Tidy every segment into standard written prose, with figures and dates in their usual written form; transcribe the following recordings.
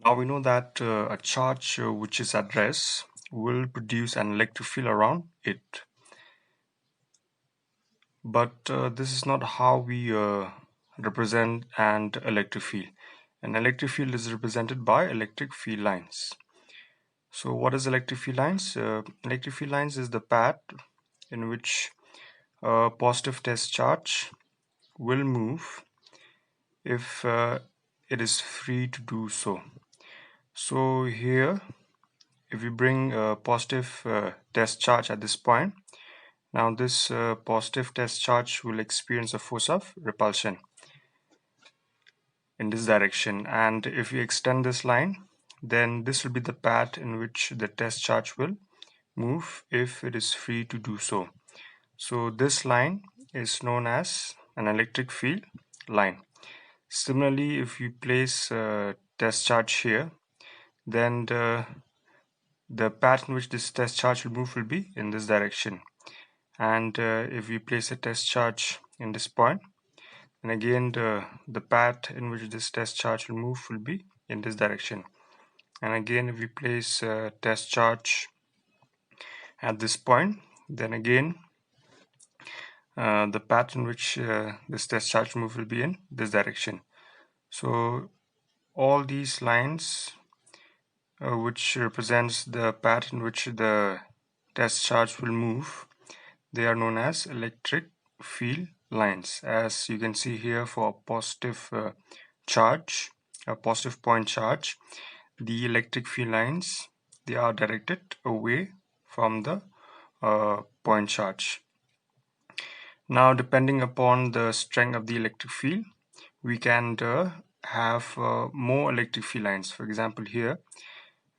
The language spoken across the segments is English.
Now we know that a charge which is at rest will produce an electric field around it. But this is not how we represent an electric field. An electric field is represented by electric field lines. So what is electric field lines? Electric field lines is the path in which a positive test charge will move if it is free to do so. So here, if we bring a positive test charge at this point, now this positive test charge will experience a force of repulsion in this direction, and if we extend this line, then this will be the path in which the test charge will move if it is free to do so. So this line is known as an electric field line. Similarly, if you place a test charge here, then the path in which this test charge will move will be in this direction. And if we place a test charge in this point, and again the path in which this test charge will move will be in this direction. And again, if we place a test charge at this point, then again the path in which this test charge move will be in this direction. So all these lines which represents the path in which the test charge will move, they are known as electric field lines. As you can see here, for a positive charge, a positive point charge, the electric field lines, they are directed away from the point charge. Now, depending upon the strength of the electric field, we can have more electric field lines. For example, here,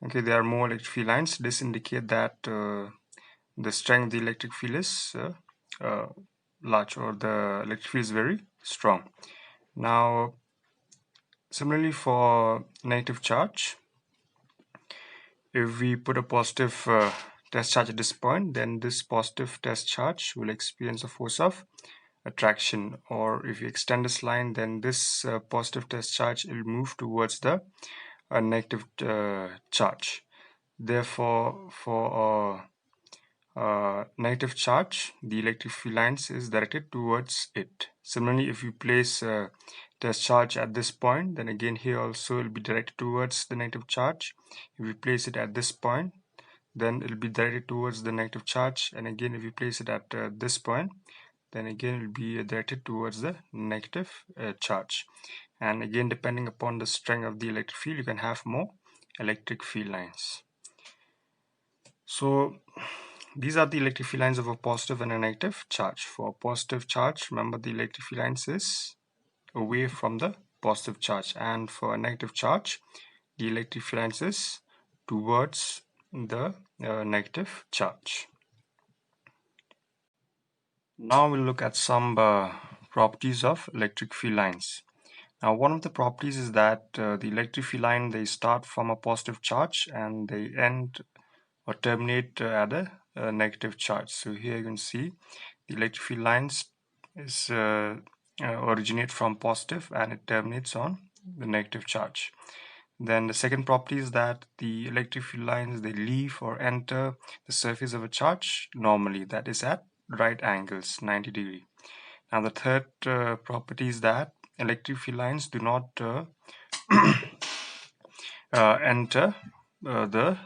okay, there are more electric field lines. This indicates that the strength of the electric field is large, or the electric field is very strong. Now, similarly for negative charge, if we put a positive test charge at this point, then this positive test charge will experience a force of attraction, or if you extend this line, then this positive test charge will move towards the negative charge. Therefore, for negative charge, the electric field lines is directed towards it. Similarly, if you place a test charge at this point, then again here also will be directed towards the negative charge. If you place it at this point, then it will be directed towards the negative charge, and again if you place it at this point, then again it will be directed towards the negative charge. And again, depending upon the strength of the electric field, you can have more electric field lines. So these are the electric field lines of a positive and a negative charge. For a positive charge, remember the electric field lines is away from the positive charge, and for a negative charge, the electric field lines is towards the negative charge. Now we'll look at some properties of electric field lines. Now, one of the properties is that the electric field line, they start from a positive charge and they end or terminate at a negative charge. So here you can see the electric field lines is originate from positive and it terminates on the negative charge. Then the second property is that the electric field lines, they leave or enter the surface of a charge normally, that is at right angles, 90 degree. Now the third property is that electric field lines do not enter the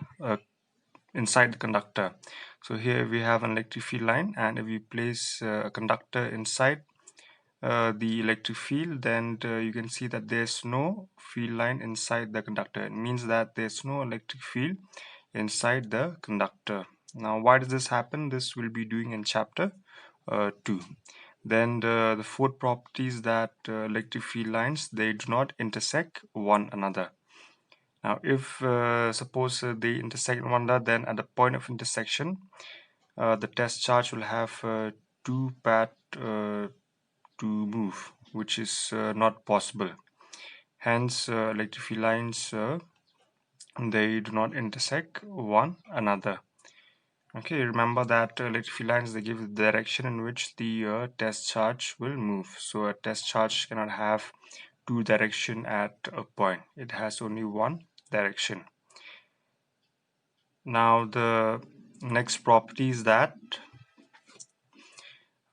inside the conductor. So here we have an electric field line, and if we place a conductor inside the electric field, then you can see that there's no field line inside the conductor. It means that there's no electric field inside the conductor. Now, why does this happen? This will be doing in chapter 2. Then the fourth property is that electric field lines, they do not intersect one another. Now, if suppose they intersect one another, then at the point of intersection, the test charge will have two paths to move, which is not possible. Hence, electric field lines, they do not intersect one another. Okay, remember that electric field lines, they give the direction in which the test charge will move. So a test charge cannot have two direction at a point. It has only one direction. Now the next property is that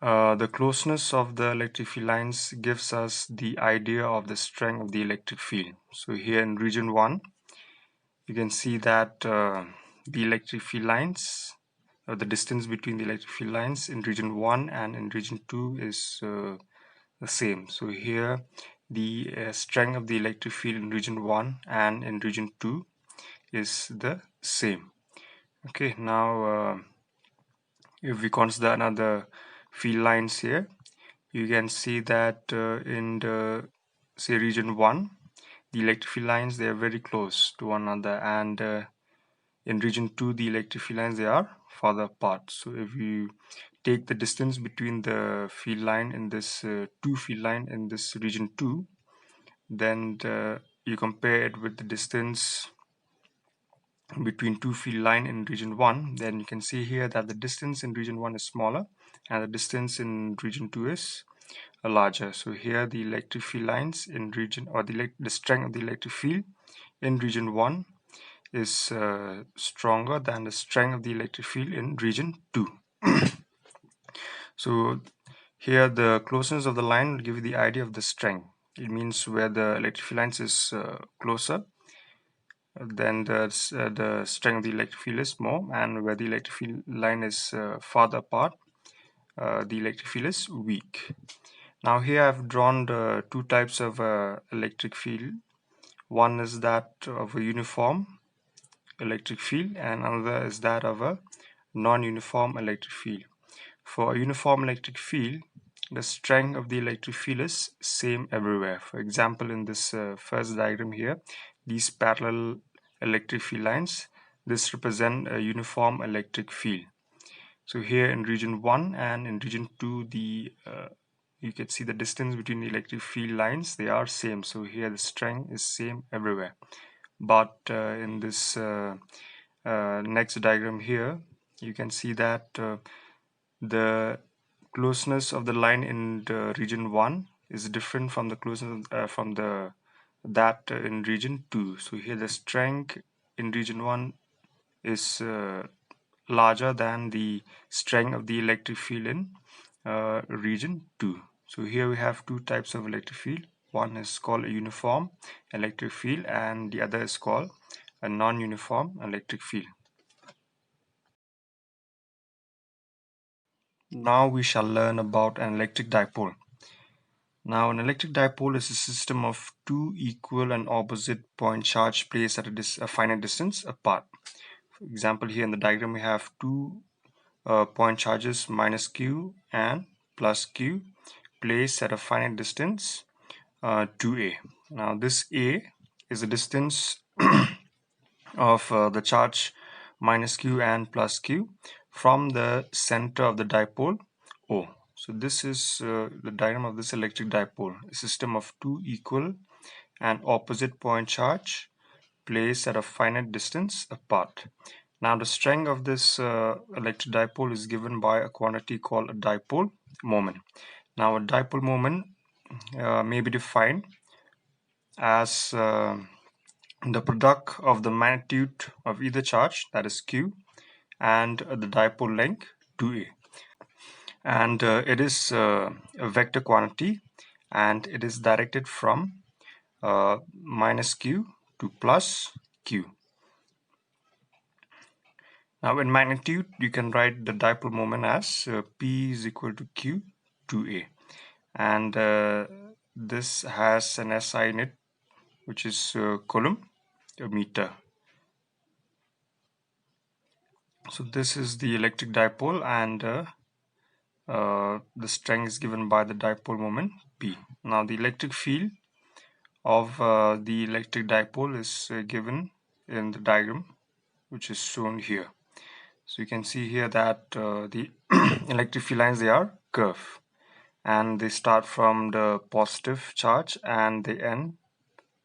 the closeness of the electric field lines gives us the idea of the strength of the electric field. So here in region 1, you can see that the electric field lines, the distance between the electric field lines in region 1 and in region 2 is the same. So here the strength of the electric field in region 1 and in region 2 is the same. Okay, now if we consider another field lines here, you can see that in the say region 1, the electric field lines, they are very close to one another, and in region 2 the electric field lines, they are farther apart. So if you take the distance between the field line in this two field line in this region 2, then you compare it with the distance between two field line in region 1, then you can see here that the distance in region 1 is smaller and the distance in region 2 is larger. So here the electric field lines in region, or the strength of the electric field in region 1 is stronger than the strength of the electric field in region 2. So here the closeness of the line will give you the idea of the strength. It means where the electric field lines is closer, then the strength of the electric field is more, and where the electric field line is farther apart, the electric field is weak. Now here I've drawn the two types of electric field. One is that of a uniform electric field and another is that of a non-uniform electric field. For a uniform electric field, the strength of the electric field is same everywhere. For example, in this first diagram here, these parallel electric field lines, this represent a uniform electric field. So here in region 1 and in region 2, the you can see the distance between the electric field lines, they are same. So here the strength is same everywhere. But in this next diagram here, you can see that the closeness of the line in the region 1 is different from the closeness from the that in region 2. So here the strength in region 1 is larger than the strength of the electric field in region 2. So here we have two types of electric field. One is called a uniform electric field and the other is called a non-uniform electric field. Now we shall learn about an electric dipole. Now an electric dipole is a system of two equal and opposite point charge placed at a finite distance apart. For example, here in the diagram we have two point charges minus q and plus q placed at a finite distance 2a. Now this a is the distance of the charge minus q and plus q from the center of the dipole O. So this is the diagram of this electric dipole, a system of two equal and opposite point charge placed at a finite distance apart. Now the strength of this electric dipole is given by a quantity called a dipole moment. Now a dipole moment may be defined as the product of the magnitude of either charge, that is q, and the dipole length 2a. And it is a vector quantity and it is directed from minus q to plus q. Now in magnitude, you can write the dipole moment as P is equal to Q 2A. And this has an SI in it, which is coulomb a meter. So this is the electric dipole and the strength is given by the dipole moment P. Now the electric field of the electric dipole is given in the diagram, which is shown here. So you can see here that the electric field lines, they are curved and they start from the positive charge and they end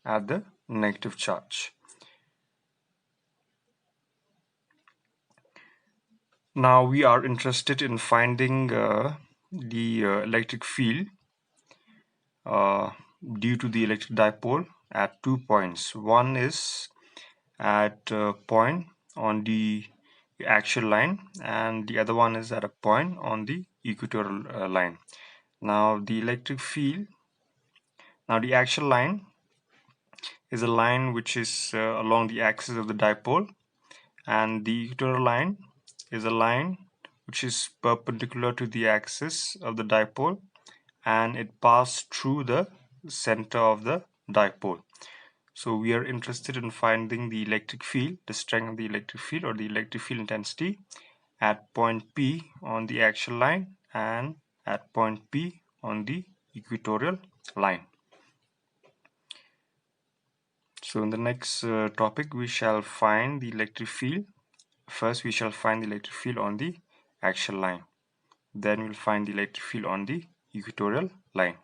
at the negative charge. Now we are interested in finding the electric field due to the electric dipole at 2 points. One is at a point on the axial line, and the other one is at a point on the equatorial line. Now the electric field, now the axial line is a line which is along the axis of the dipole, and the equatorial line is a line which is perpendicular to the axis of the dipole, and it passed through the center of the dipole. So we are interested in finding the electric field, the strength of the electric field or the electric field intensity at point P on the axial line and at point P on the equatorial line. So in the next topic, we shall find the electric field. First, we shall find the electric field on the axial line. Then we'll find the electric field on the equatorial line.